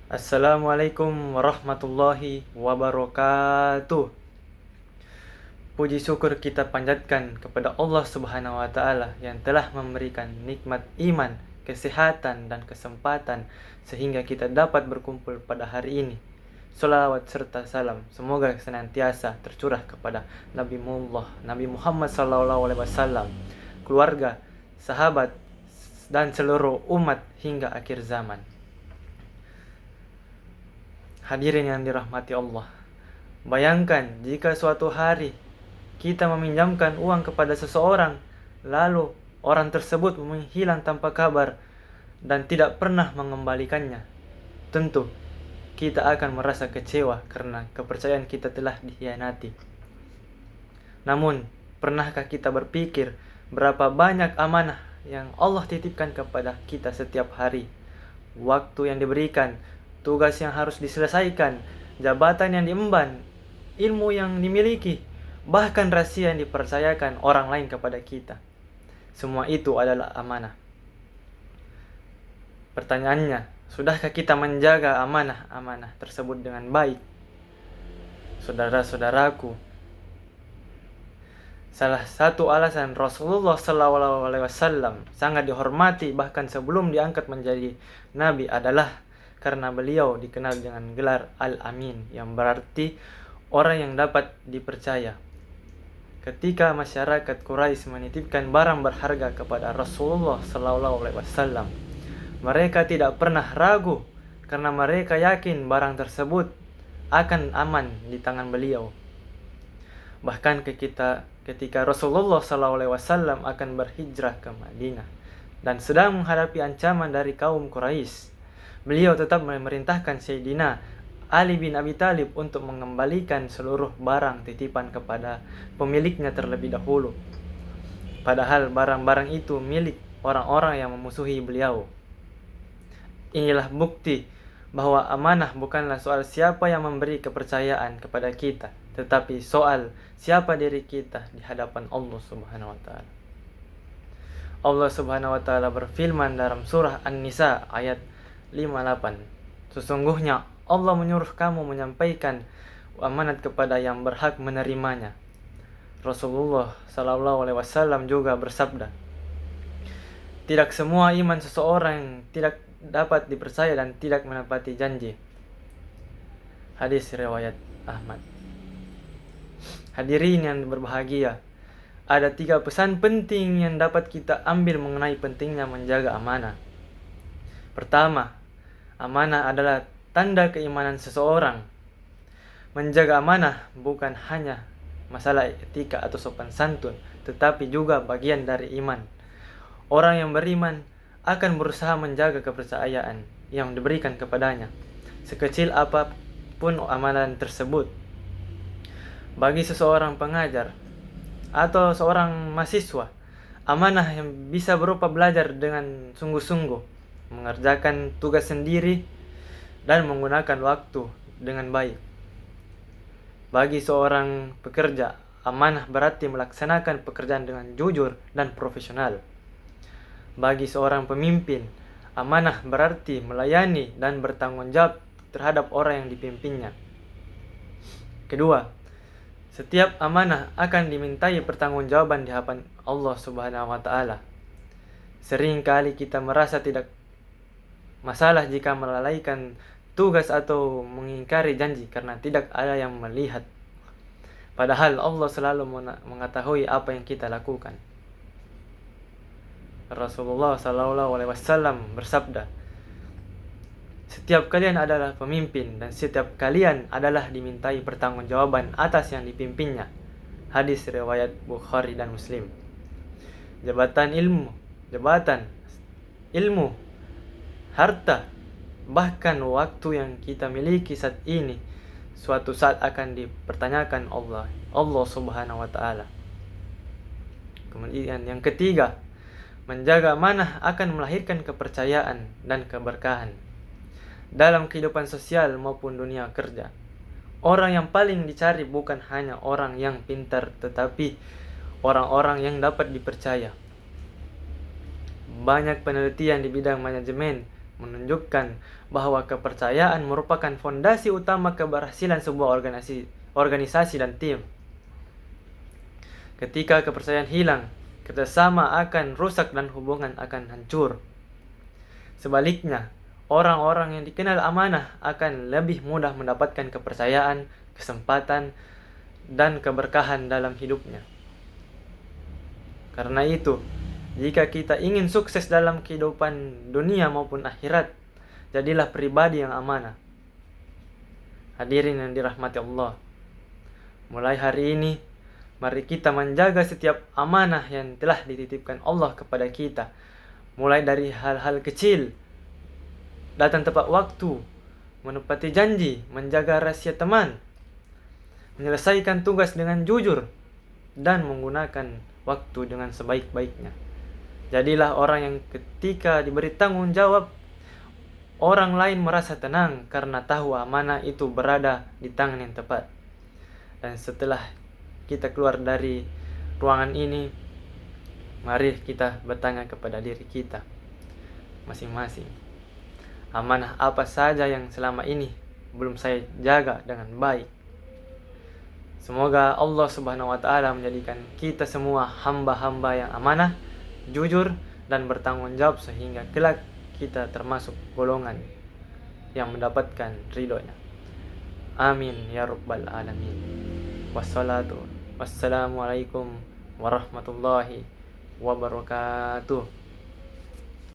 Assalamualaikum warahmatullahi wabarakatuh. Puji syukur kita panjatkan kepada Allah Subhanahu wa taala yang telah memberikan nikmat iman, kesehatan dan kesempatan sehingga kita dapat berkumpul pada hari ini. Salawat serta salam semoga senantiasa tercurah kepada Nabi Muhammad sallallahu alaihi wasallam, keluarga, sahabat dan seluruh umat hingga akhir zaman. Hadirin yang dirahmati Allah, bayangkan jika suatu hari kita meminjamkan uang kepada seseorang, lalu orang tersebut menghilang tanpa kabar dan tidak pernah mengembalikannya. Tentu kita akan merasa kecewa karena kepercayaan kita telah dikhianati. Namun, pernahkah kita berpikir berapa banyak amanah yang Allah titipkan kepada kita setiap hari? Waktu yang diberikan, tugas yang harus diselesaikan, jabatan yang diemban, ilmu yang dimiliki, bahkan rahasia yang dipercayakan orang lain kepada kita. Semua itu adalah amanah. Pertanyaannya, sudahkah kita menjaga amanah-amanah tersebut dengan baik? Saudara-saudaraku, salah satu alasan Rasulullah SAW sangat dihormati bahkan sebelum diangkat menjadi nabi adalah karena beliau dikenal dengan gelar Al-Amin, yang berarti orang yang dapat dipercaya. Ketika masyarakat Quraisy menitipkan barang berharga kepada Rasulullah SAW, mereka tidak pernah ragu karena mereka yakin barang tersebut akan aman di tangan beliau. Bahkan ketika Rasulullah SAW akan berhijrah ke Madinah dan sedang menghadapi ancaman dari kaum Quraisy, beliau tetap memerintahkan Sayyidina Ali bin Abi Thalib untuk mengembalikan seluruh barang titipan kepada pemiliknya terlebih dahulu. Padahal barang-barang itu milik orang-orang yang memusuhi beliau. Inilah bukti bahwa amanah bukanlah soal siapa yang memberi kepercayaan kepada kita, tetapi soal siapa diri kita di hadapan Allah Subhanahu wa taala. Allah Subhanahu wa taala berfirman dalam surah An-Nisa ayat 58. Sesungguhnya Allah menyuruh kamu menyampaikan amanat kepada yang berhak menerimanya. Rasulullah sallallahu alaihi wasallam juga bersabda, tidak semua iman seseorang tidak dapat dipercaya dan tidak menepati janji. Hadis riwayat Ahmad. Hadirin yang berbahagia, ada 3 pesan penting yang dapat kita ambil mengenai pentingnya menjaga amanah. Pertama, amanah adalah tanda keimanan seseorang. Menjaga amanah bukan hanya masalah etika atau sopan santun, tetapi juga bagian dari iman. Orang yang beriman akan berusaha menjaga kepercayaan yang diberikan kepadanya, sekecil apapun amalan tersebut. Bagi seseorang pengajar atau seorang mahasiswa, amanah yang bisa berupa belajar dengan sungguh-sungguh, mengerjakan tugas sendiri, dan menggunakan waktu dengan baik. Bagi seorang pekerja, amanah berarti melaksanakan pekerjaan dengan jujur dan profesional. Bagi seorang pemimpin, amanah berarti melayani dan bertanggung jawab terhadap orang yang dipimpinnya. Kedua, setiap amanah akan dimintai pertanggungjawaban di hadapan Allah Subhanahu wa taala. Sering kali kita merasa tidak masalah jika melalaikan tugas atau mengingkari janji karena tidak ada yang melihat. Padahal Allah selalu mengetahui apa yang kita lakukan. Rasulullah SAW bersabda, setiap kalian adalah pemimpin dan setiap kalian adalah dimintai pertanggungjawaban atas yang dipimpinnya. Hadis riwayat Bukhari dan Muslim. Jabatan ilmu, harta, bahkan waktu yang kita miliki saat ini suatu saat akan dipertanyakan Allah Subhanahu wa taala. Kemudian yang ketiga, menjaga amanah akan melahirkan kepercayaan dan keberkahan dalam kehidupan sosial maupun dunia kerja. Orang yang paling dicari bukan hanya orang yang pintar, tetapi orang-orang yang dapat dipercaya. Banyak penelitian di bidang manajemen menunjukkan bahwa kepercayaan merupakan fondasi utama keberhasilan sebuah organisasi dan tim. Ketika kepercayaan hilang, kerjasama akan rusak dan hubungan akan hancur. Sebaliknya, orang-orang yang dikenal amanah akan lebih mudah mendapatkan kepercayaan, kesempatan, dan keberkahan dalam hidupnya. Karena itu, jika kita ingin sukses dalam kehidupan dunia maupun akhirat, jadilah pribadi yang amanah. Hadirin yang dirahmati Allah, mulai hari ini, mari kita menjaga setiap amanah yang telah dititipkan Allah kepada kita. Mulai dari hal-hal kecil, datang tepat waktu, menepati janji, menjaga rahasia teman, menyelesaikan tugas dengan jujur, dan menggunakan waktu dengan sebaik-baiknya. Jadilah orang yang ketika diberi tanggung jawab, orang lain merasa tenang karena tahu amanah itu berada di tangan yang tepat. Dan setelah kita keluar dari ruangan ini, mari kita bertanya kepada diri kita masing-masing. Amanah apa saja yang selama ini belum saya jaga dengan baik? Semoga Allah Subhanahu wa Ta'ala menjadikan kita semua hamba-hamba yang amanah, jujur, dan bertanggung jawab sehingga kelak kita termasuk golongan yang mendapatkan ridhonya. Amin ya rabbal alamin. Wassalamualaikum warahmatullahi wabarakatuh.